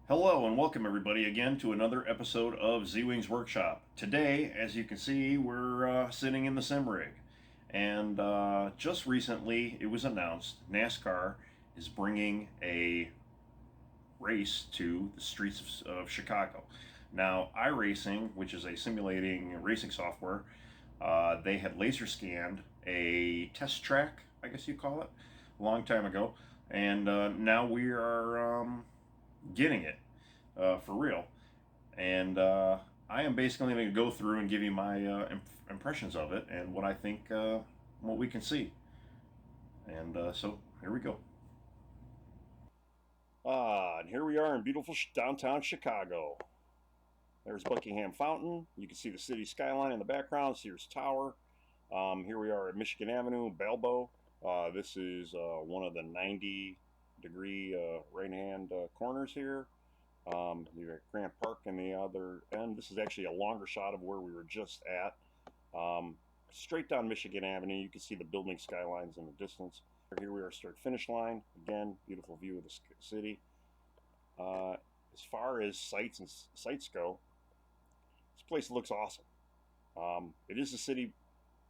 Hello and welcome everybody again to another episode of Z-Wings Workshop. Today, as you can see, we're sitting in the sim rig. And just recently it was announced NASCAR is bringing a race to the streets of Chicago. Now, iRacing, which is a simulating racing software, they had laser scanned a test track, I guess you call it, a long time ago. And now we are getting it for real. And I am basically going to go through and give you my impressions of it and what I think, what we can see. And so here we go. And here we are in beautiful downtown Chicago. There's Buckingham Fountain. You can see the city skyline in the background, Sears Tower. Here we are at Michigan Avenue, Balbo. This is one of the 90-degree right-hand corners here. You got Grant Park in the other end. This is actually a longer shot of where we were just at. Straight down Michigan Avenue, you can see the building skylines in the distance. Here we are, start-finish line. Again, beautiful view of the city. As far as sights go, this place looks awesome. It is a city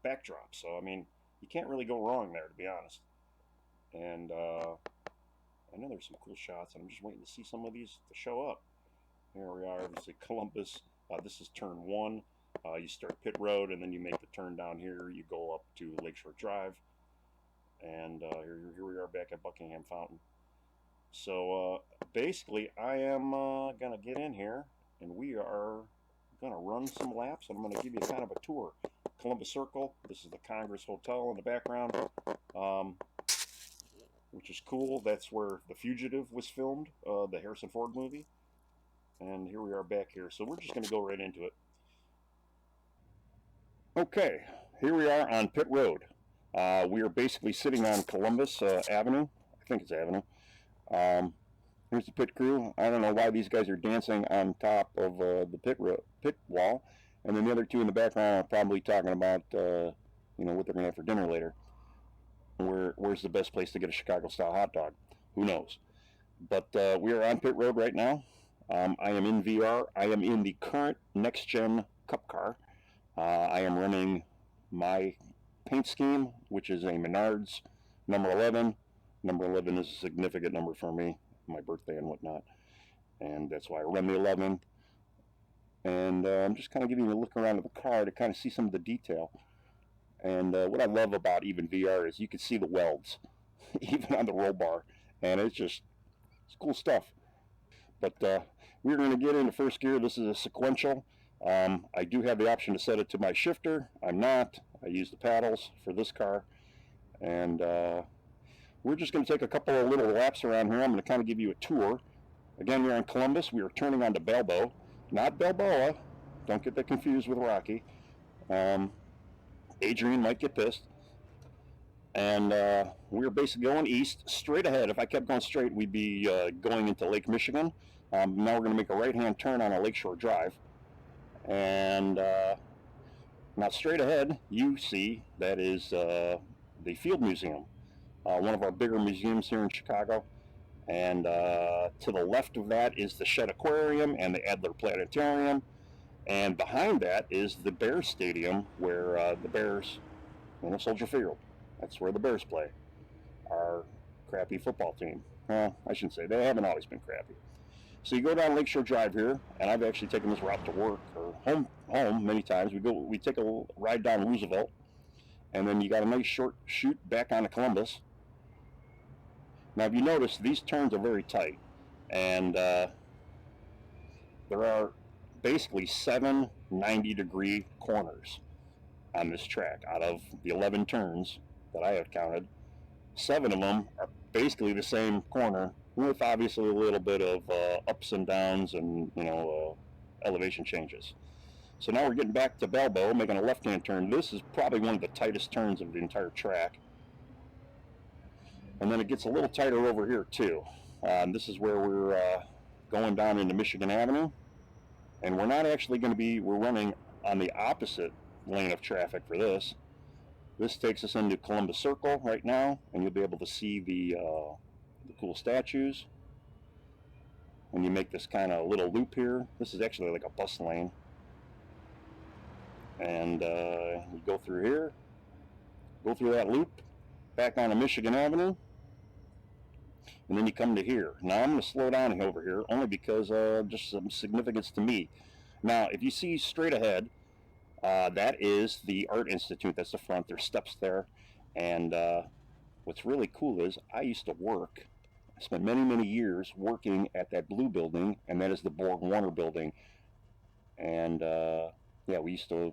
backdrop, so I mean, you can't really go wrong there, to be honest. And I know there's some cool shots, and I'm just waiting to see some of these to show up. Here we are. This is Columbus. This is turn 1. You start Pit Road, and then you make the turn down here. You go up to Lakeshore Drive, and here we are back at Buckingham Fountain. So basically, I am going to get in here, and we are going to run some laps, and I'm going to give you kind of a tour. Columbus Circle. This is the Congress Hotel in the background. Which is cool. That's where The Fugitive was filmed, the Harrison Ford movie. And here we are back here. So we're just going to go right into it. Okay, here we are on Pit Road. We are basically sitting on Columbus Avenue. I think it's Avenue. Here's the pit crew. I don't know why these guys are dancing on top of the pit wall. And then the other two in the background are probably talking about what they're going to have for dinner later. Where's the best place to get a Chicago-style hot dog? Who knows? But we are on pit road right now. I am in VR. I am in the current next-gen Cup car. I am running my paint scheme, which is a Menards number 11. Number 11 is a significant number for me, my birthday and whatnot. And that's why I run the 11. And I'm just kind of giving you a look around at the car to kind of see some of the detail. And what I love about even VR is you can see the welds, even on the roll bar, and it's cool stuff. But we're going to get into first gear. This is a sequential. I do have the option to set it to my shifter. I'm not. I use the paddles for this car. And we're just going to take a couple of little laps around here. I'm going to kind of give you a tour. Again, we're in Columbus. We are turning onto Balbo, not Balboa. Don't get that confused with Rocky. Adrian might get pissed. And we're basically going east, straight ahead. If I kept going straight, we'd be going into Lake Michigan. Now we're going to make a right-hand turn on a Lakeshore Drive. And now straight ahead, you see that is the Field Museum, one of our bigger museums here in Chicago. And to the left of that is the Shed Aquarium and the Adler Planetarium. And behind that is the Bears Stadium, where the Bears, Soldier Field, that's where the Bears play, our crappy football team. Well, I shouldn't say, they haven't always been crappy. So you go down Lakeshore Drive here, and I've actually taken this route to work, or home many times. We take a ride down Roosevelt, and then you got a nice short shoot back onto Columbus. Now, if you notice, these turns are very tight, and there are basically 7 90-degree corners on this track. Out of the 11 turns that I have counted, 7 of them are basically the same corner, with obviously a little bit of ups and downs and elevation changes. So now we're getting back to Balbo, making a left-hand turn. This is probably one of the tightest turns of the entire track. And then it gets a little tighter over here too. This is where we're going down into Michigan Avenue. And we're not actually going to be, we're running on the opposite lane of traffic for this. This takes us into Columbus Circle right now, and you'll be able to see the cool statues. and you make this kind of little loop here. This is actually like a bus lane. And you go through here, go through that loop, back onto Michigan Avenue, and then you come to here. Now I'm going to slow down over here, only because just some significance to me. Now, if you see straight ahead, that is the Art Institute. That's the front. There's steps there. And what's really cool is I used to work. I spent many, many years working at that blue building, and that is the Borg Warner building. And yeah, we used to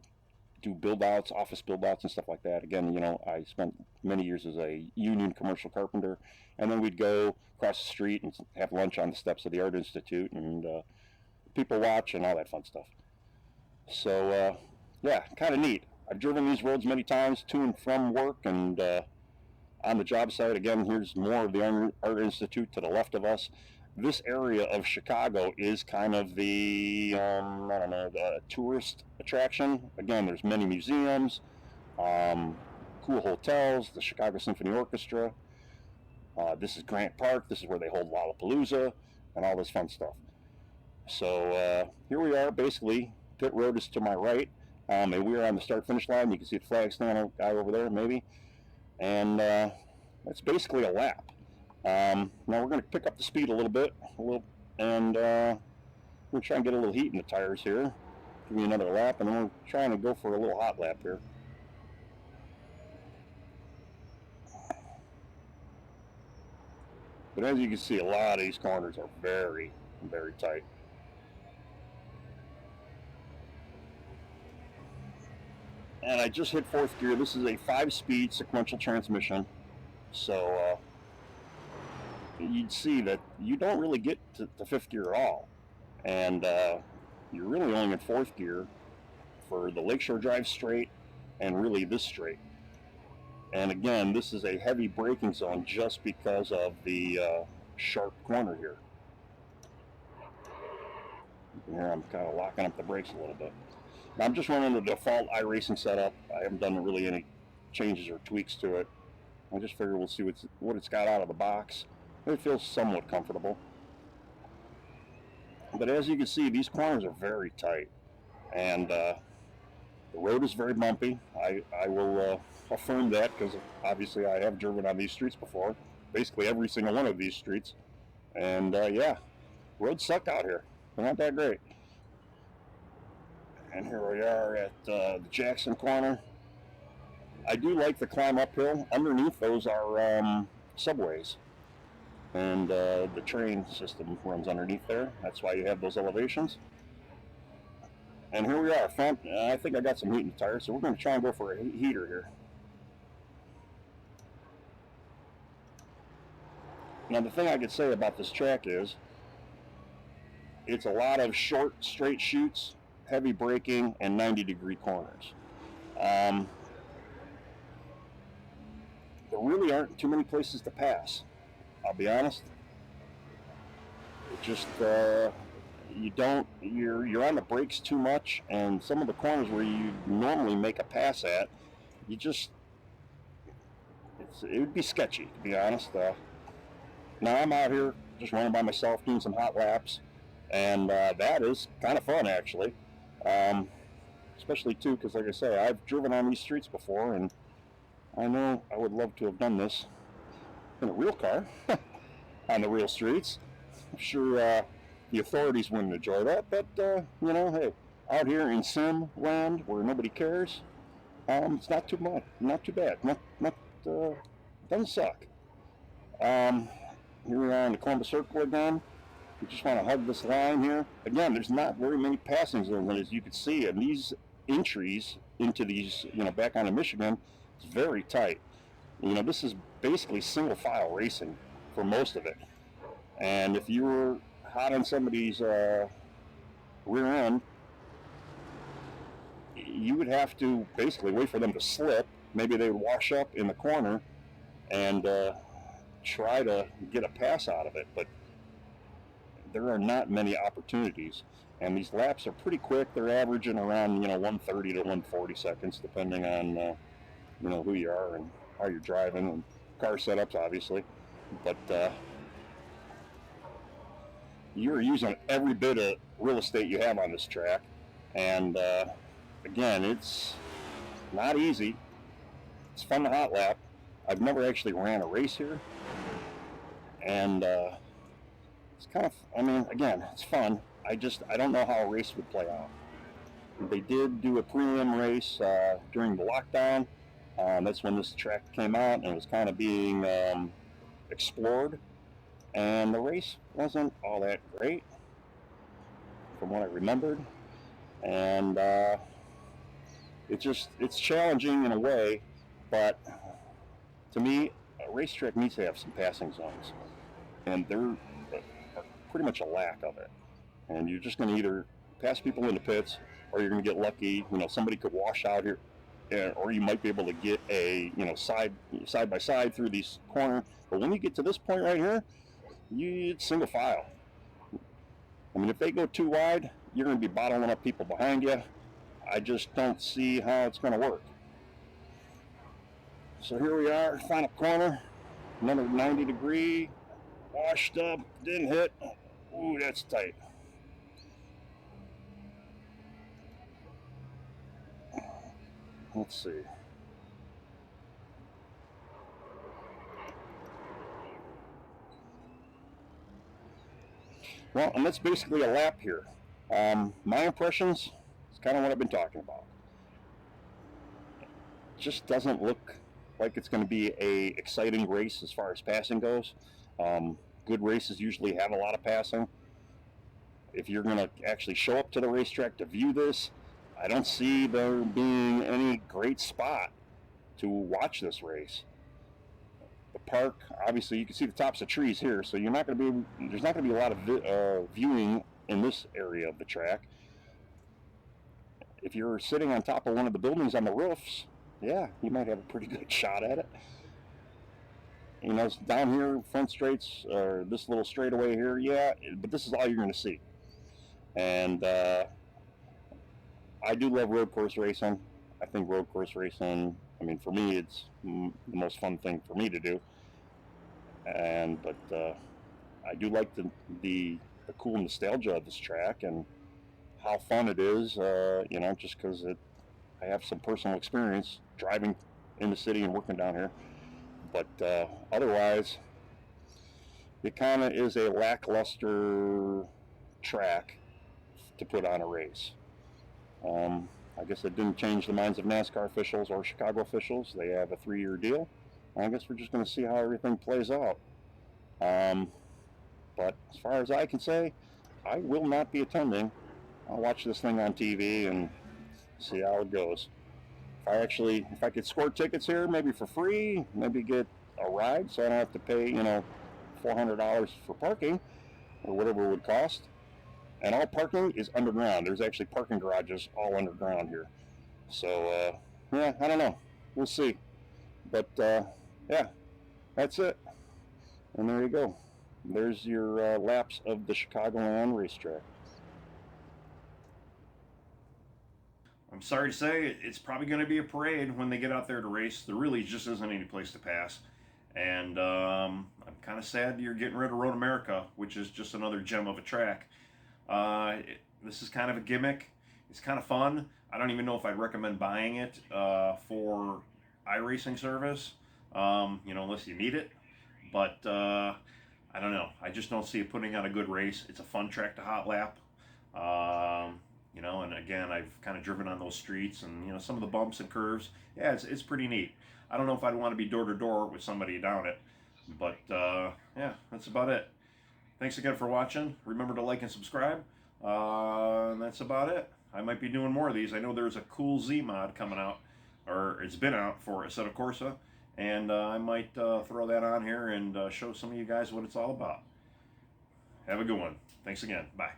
do build-outs, office build-outs and stuff like that. Again, you know, I spent many years as a union commercial carpenter, and then we'd go across the street and have lunch on the steps of the Art Institute, and people watch and all that fun stuff. So, yeah, kind of neat. I've driven these roads many times to and from work, and on the job site. Again, here's more of the Art Institute to the left of us. This area of Chicago is kind of the, I don't know, the tourist attraction. Again, there's many museums, cool hotels, the Chicago Symphony Orchestra. This is Grant Park. This is where they hold Lollapalooza and all this fun stuff. So here we are, basically. Pit road is to my right, and we are on the start-finish line. You can see the flag stand guy over there, maybe. And that's basically a lap. Now we're going to pick up the speed a little bit, and we're going to try and get a little heat in the tires here. Give me another lap, and then we're trying to go for a little hot lap here. But as you can see, a lot of these corners are very, very tight. And I just hit 4th gear. This is a 5-speed sequential transmission. So you'd see that you don't really get to 5th gear at all. And you're really only in 4th gear for the Lakeshore Drive straight and really this straight. And again, this is a heavy braking zone just because of the sharp corner here. Here I'm kind of locking up the brakes a little bit. Now I'm just running the default iRacing setup. I haven't done really any changes or tweaks to it. I just figure we'll see what it's got out of the box. It feels somewhat comfortable. But as you can see, these corners are very tight. And the road is very bumpy. I will affirm that because obviously I have driven on these streets before. Basically every single one of these streets. And yeah, roads suck out here. They're not that great. And here we are at the Jackson corner. I do like the climb uphill. Underneath those are subways. And the train system runs underneath there. That's why you have those elevations. And here we are, front. I think I got some heat in the tires, so we're going to try and go for a heater here. Now the thing I could say about this track is it's a lot of short, straight chutes, heavy braking, and 90-degree corners. There really aren't too many places to pass, I'll be honest. It just, you're on the brakes too much, and some of the corners where you normally make a pass at, it would be sketchy, to be honest. Now I'm out here just running by myself, doing some hot laps, and that is kind of fun, actually. Especially, too, because, like I say, I've driven on these streets before, and I know I would love to have done this in a real car on the real streets. I'm sure the authorities wouldn't enjoy that, but, you know, hey, out here in sim land where nobody cares, it's not too much, not too bad, doesn't suck. Here we are on the Columbus Circle again. We just want to hug this line here. Again, there's not very many passing zones, as you can see, and these entries into these, you know, back onto Michigan, it's very tight. You know, this is basically single file racing for most of it. And if you were hot on somebody's rear end, you would have to basically wait for them to slip. Maybe they would wash up in the corner and try to get a pass out of it. But there are not many opportunities. And these laps are pretty quick. They're averaging around, you know, 130 to 140 seconds, depending on, you know, who you are and how you're driving and car setups, obviously. But you're using every bit of real estate you have on this track. And again, it's not easy. It's fun to hot lap. I've never actually ran a race here. And it's kind of, I mean, again, it's fun. I don't know how a race would play out. They did do a premium race during the lockdown. That's when this track came out and it was kind of being explored. And the race wasn't all that great from what I remembered. And it's challenging in a way, but to me, a racetrack needs to have some passing zones. And there are pretty much a lack of it. And you're just going to either pass people in the pits or you're going to get lucky. You know, somebody could wash out here, or you might be able to get a, you know, side by side through these corners. But when you get to this point right here, it's single file. I mean, if they go too wide, you're going to be bottling up people behind you. I just don't see how it's going to work. So here we are, final corner, another 90 degree, washed up, didn't hit. Ooh, that's tight. Let's see. Well, and that's basically a lap here. My impressions is kind of what I've been talking about. It just doesn't look like it's going to be a exciting race as far as passing goes. Good races usually have a lot of passing. If you're going to actually show up to the racetrack to view this, I don't see there being any great spot to watch this race. The park, obviously, you can see the tops of trees here, so there's not going to be a lot of viewing in this area of the track. If you're sitting on top of one of the buildings on the roofs, yeah, you might have a pretty good shot at it. You know, down here, front straights, or this little straightaway here, yeah, but this is all you're going to see. And I do love road course racing. I think road course racing, I mean, for me, it's the most fun thing for me to do. But I do like the cool nostalgia of this track and how fun it is. You know, just because I have some personal experience driving in the city and working down here. But otherwise, it kind of is a lackluster track to put on a race. I guess it didn't change the minds of NASCAR officials or Chicago officials. They have a 3-year deal. I guess we're just going to see how everything plays out. But as far as I can say, I will not be attending. I'll watch this thing on TV and see how it goes. If I could score tickets here, maybe for free, maybe get a ride so I don't have to pay, you know, $400 for parking or whatever it would cost. And all parking is underground. There's actually parking garages all underground here. So, yeah, I don't know. We'll see. But, yeah, that's it. And there you go. There's your laps of the Chicagoland racetrack. I'm sorry to say, it's probably going to be a parade when they get out there to race. There really just isn't any place to pass. And I'm kind of sad you're getting rid of Road America, which is just another gem of a track. This is kind of a gimmick. It's kind of fun. I don't even know if I'd recommend buying it for iRacing service, you know, unless you need it. But I don't know. I just don't see it putting on a good race. It's a fun track to hot lap. You know, and again, I've kind of driven on those streets and, you know, some of the bumps and curves. Yeah, it's pretty neat. I don't know if I'd want to be door to door with somebody down it. But, yeah, that's about it. Thanks again for watching. Remember to like and subscribe. And that's about it. I might be doing more of these. I know there's a cool Z mod coming out, or it's been out for Assetto Corsa, and I might throw that on here and show some of you guys what it's all about. Have a good one. Thanks again. Bye.